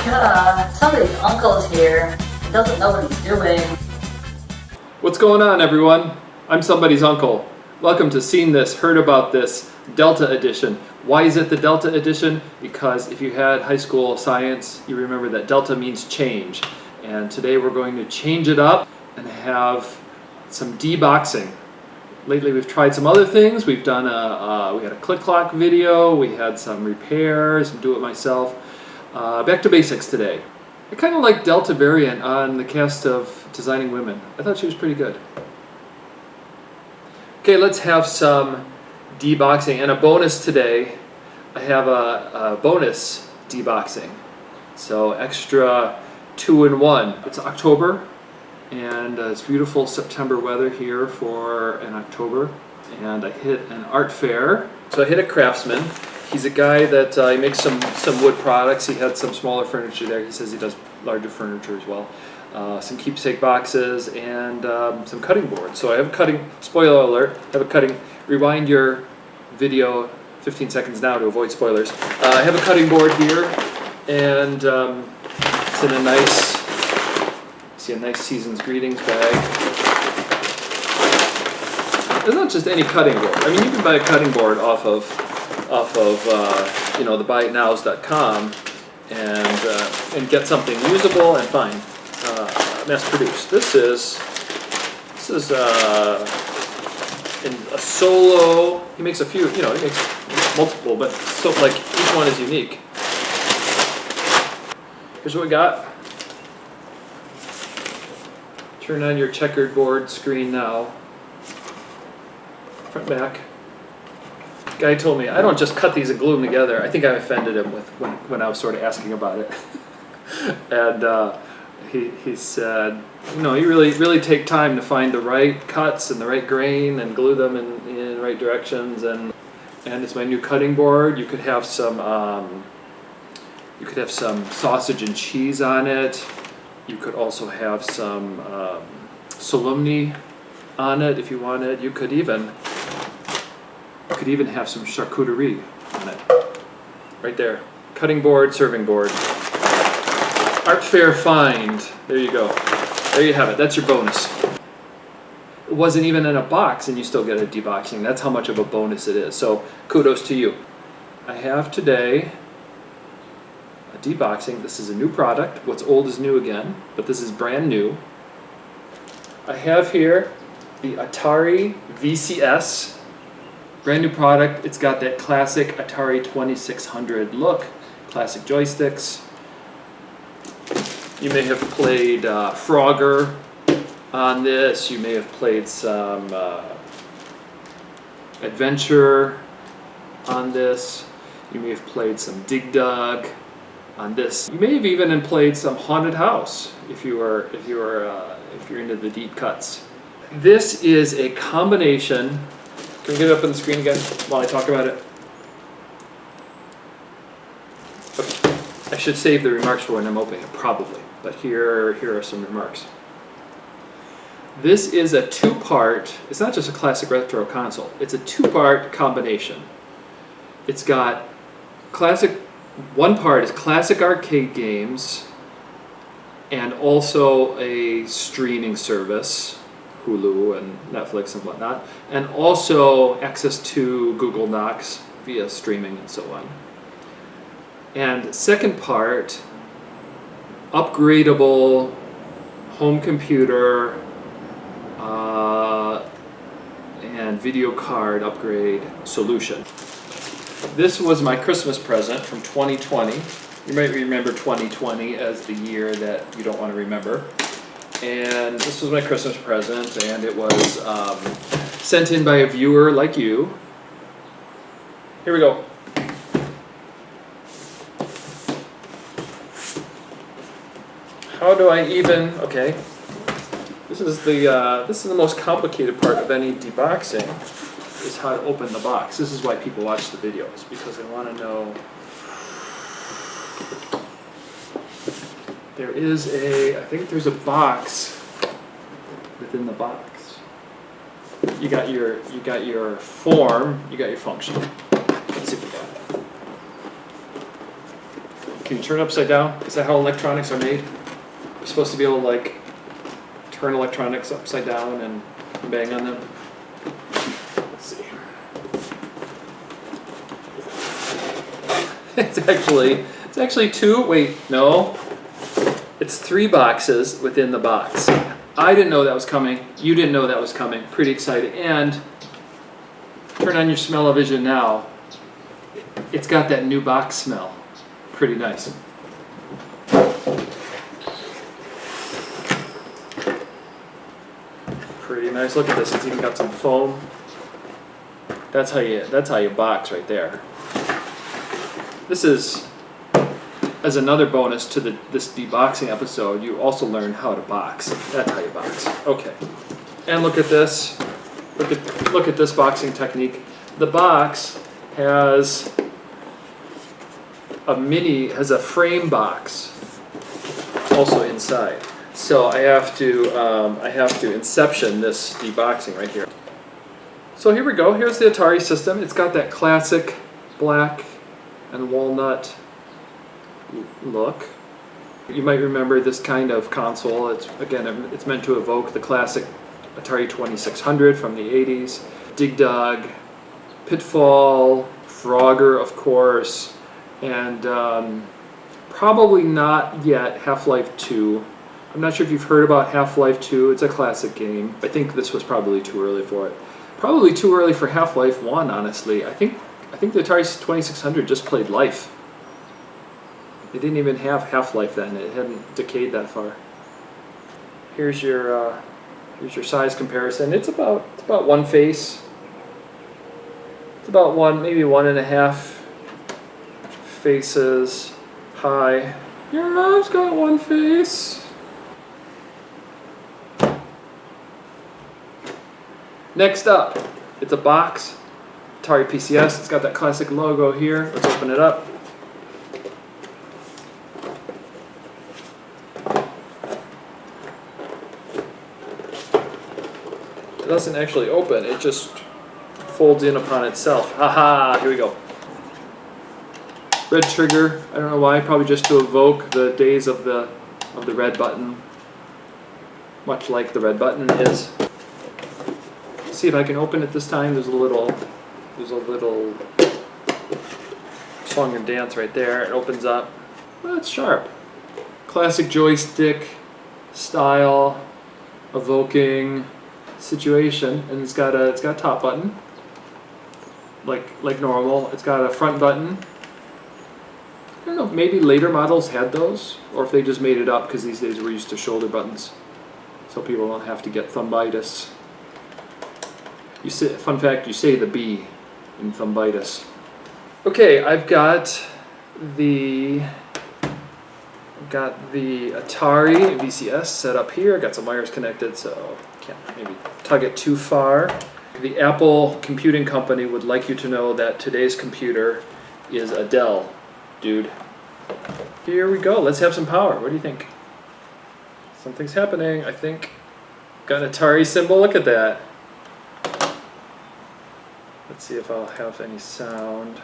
Somebody's uncle's here. He doesn't know what he's doing. What's going on, everyone? I'm somebody's uncle. Welcome to Seen This, Heard About This, Delta Edition. Why is it the Delta Edition? Because if you had high school science, you remember that Delta means change. And today we're going to change it up and have some deboxing. Lately we've tried some other things. We've done we had a click-clock video, we had some repairs, and do-it-myself. Back to basics today. I kind of like Delta Variant on the cast of Designing Women. I thought she was pretty good. Okay, let's have some deboxing. And a bonus today, I have a bonus deboxing. So extra 2-in-1. It's October, and it's beautiful September weather here for an October. And I hit an art fair. So I hit a craftsman. He's a guy that he makes some wood products. He had some smaller furniture there. He says he does larger furniture as well. Some keepsake boxes and some cutting boards. So I have a cutting, spoiler alert, I have a cutting, rewind your video 15 seconds now to avoid spoilers. I have a cutting board here, and it's in a nice, see a nice Season's Greetings bag. It's not just any cutting board. I mean, you can buy a cutting board off of the buyitnows.com and get something usable and fine, mass produced. This is a solo. He makes a few, he makes multiple, but so like each one is unique. Here's what we got. Turn on your checkered board screen now. Front back. Guy told me I don't just cut these and glue them together. I think I offended him with when I was sort of asking about it. And he said, you really take time to find the right cuts and the right grain and glue them in right directions. And it's my new cutting board. You could have some sausage and cheese on it. You could also have some salumi on it if you wanted. You could even have some charcuterie on it. Right there. Cutting board, serving board. Art fair find. There you go. There you have it. That's your bonus. It wasn't even in a box and you still get a deboxing. That's how much of a bonus it is. So kudos to you. I have today a deboxing. This is a new product. What's old is new again, but this is brand new. I have here the Atari VCS. Brand new product. It's got that classic Atari 2600 look, classic joysticks. You may have played Frogger on this. You may have played some Adventure on this. You may have played some Dig Dug on this. You may have even played some Haunted House if you're into the deep cuts. This is a combination. Can we get it up on the screen again while I talk about it? Okay. I should save the remarks for when I'm opening it, probably. But here are some remarks. This is a two-part, it's not just a classic retro console, it's a two-part combination. It's got one part is classic arcade games and also a streaming service, Hulu and Netflix and whatnot, and also access to Google Docs via streaming and so on. And second part, upgradable home computer and video card upgrade solution. This was my Christmas present from 2020. You might remember 2020 as the year that you don't want to remember. And this was my Christmas present, and it was sent in by a viewer like you. Here we go. How do I even? Okay, this is the most complicated part of any deboxing, is how to open the box. This is why people watch the videos, because they want to know. I think there's a box within the box. You got your form, you got your function. Let's see what we got. Can you turn it upside down? Is that how electronics are made? You're supposed to be able to like turn electronics upside down and bang on them. Let's see. It's actually two. Wait, no. It's 3 boxes within the box. I didn't know that was coming. You didn't know that was coming. Pretty excited. And turn on your smell-o-vision now. It's got that new box smell. Pretty nice. Pretty nice. Look at this. It's even got some foam. That's how you box right there. This is, as another bonus to this deboxing episode, you also learn how to box. That's how you box. Okay. And look at this. Look at this boxing technique. The box has a frame box also inside. So I have to inception this deboxing right here. So here we go. Here's the Atari System. It's got that classic black and walnut look. You might remember this kind of console. It's meant to evoke the classic Atari 2600 from the 80s. Dig Dug, Pitfall, Frogger, of course, and probably not yet Half-Life 2. I'm not sure if you've heard about Half-Life 2. It's a classic game. I think this was probably too early for it. Probably too early for Half-Life 1, honestly. I think the Atari 2600 just played Life. They didn't even have Half-Life then. It hadn't decayed that far. Here's your size comparison. It's about one face. It's about maybe 1.5 faces high. Your mom's got one face. Next up, it's a box. Atari PCS. It's got that classic logo here. Let's open it up. It doesn't actually open, it just folds in upon itself. Haha, here we go. Red trigger, I don't know why, probably just to evoke the days of the red button. Much like the red button is. Let's see if I can open it this time. There's a little song and dance right there. It opens up. Well, it's sharp. Classic joystick style, evoking situation, and it's got a top button, like normal. It's got a front button. I don't know, maybe later models had those, or if they just made it up because these days we're used to shoulder buttons, so people don't have to get thumbitis. Fun fact, you say the B in thumbitis. Okay, I've got the Atari VCS set up here. Got some wires connected, so can't maybe tug it too far. The Apple Computing Company would like you to know that today's computer is a Dell, dude. Here we go. Let's have some power. What do you think? Something's happening, I think. Got an Atari symbol. Look at that. Let's see if I'll have any sound.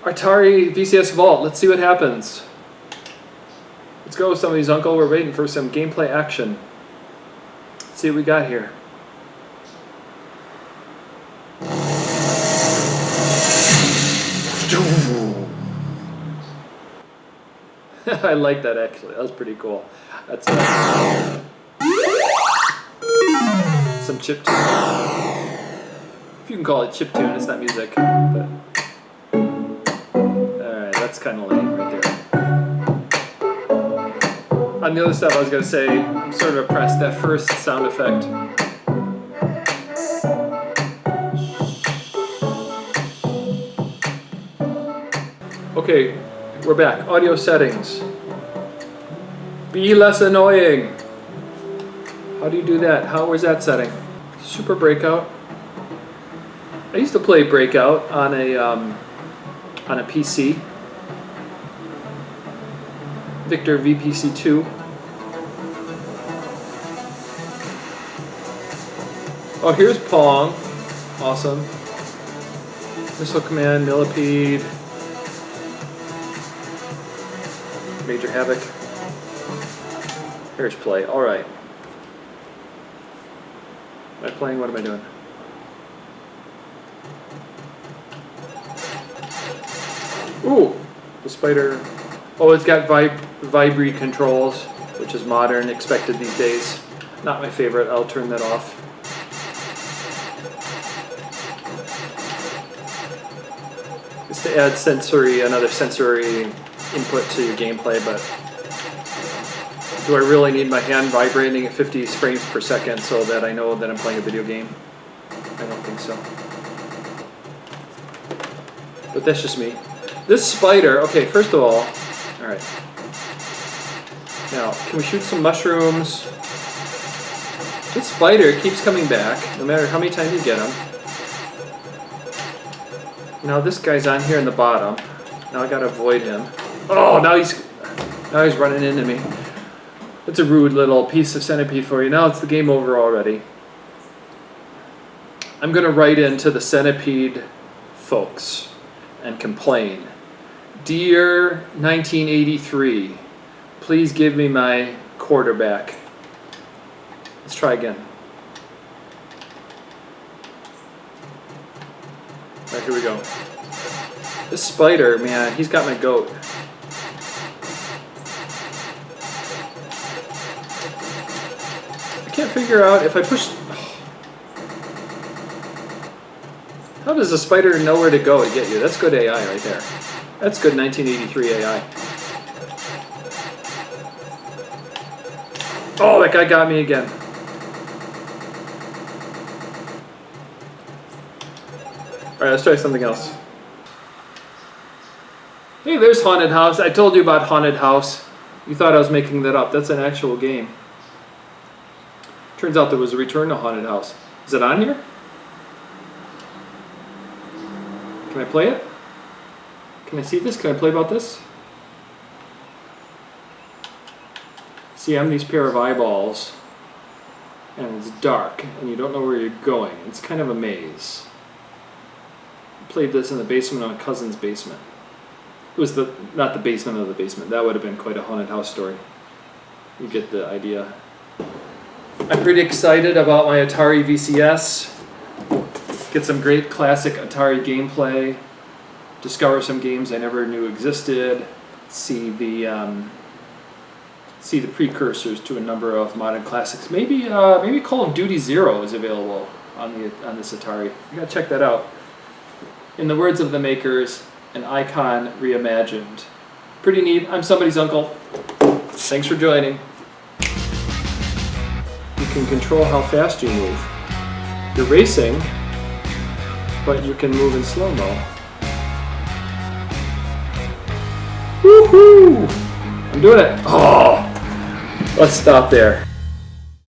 Atari VCS Vault, let's see what happens. Let's go, somebody's uncle. We're waiting for some gameplay action. Let's see what we got here. I like that actually. That was pretty cool. That's some chiptune. If you can call it chiptune, it's not music. But that's kind of lame right there. On the other stuff, I was going to say, I'm sort of impressed. That first sound effect. Okay, we're back. Audio settings. Be less annoying. How do you do that? Where's that setting? Super Breakout. I used to play Breakout on a PC. Victor VPC2. Oh, here's Pong. Awesome. Missile Command, Millipede. Major Havoc. Here's play. Alright. Am I playing? What am I doing? Ooh! The spider. Oh, it's got Vibri controls, which is modern, expected these days. Not my favorite. I'll turn that off. It's to add another sensory input to your gameplay, but do I really need my hand vibrating at 50 frames per second so that I know that I'm playing a video game? I don't think so. But that's just me. This spider, okay, first of all, alright. Now, can we shoot some mushrooms? This spider keeps coming back, no matter how many times you get him. Now this guy's on here in the bottom. Now I gotta avoid him. Oh, now he's running into me. That's a rude little piece of centipede for you. Now it's the game over already. I'm gonna write into the centipede folks and complain. Dear 1983, please give me my quarterback. Let's try again. Alright, here we go. This spider, man, he's got my goat. I can't figure out if I push... How does a spider know where to go to get you? That's good AI right there. That's good 1983 AI. Oh, that guy got me again. Alright, let's try something else. Hey, there's Haunted House. I told you about Haunted House. You thought I was making that up. That's an actual game. Turns out there was a Return to Haunted House. Is it on here? Can I play it? Can I see this? Can I play about this? See, I'm these pair of eyeballs, and it's dark, and you don't know where you're going. It's kind of a maze. I played this in the basement of a cousin's basement. It was not the basement of the basement. That would have been quite a haunted house story. You get the idea. I'm pretty excited about my Atari VCS. Get some great classic Atari gameplay. Discover some games I never knew existed. See the precursors to a number of modern classics. Maybe Call of Duty 0 is available on this Atari. You gotta check that out. In the words of the makers, an icon reimagined. Pretty neat. I'm somebody's uncle. Thanks for joining. You can control how fast you move. You're racing, but you can move in slow-mo. Woohoo! I'm doing it. Oh! Let's stop there.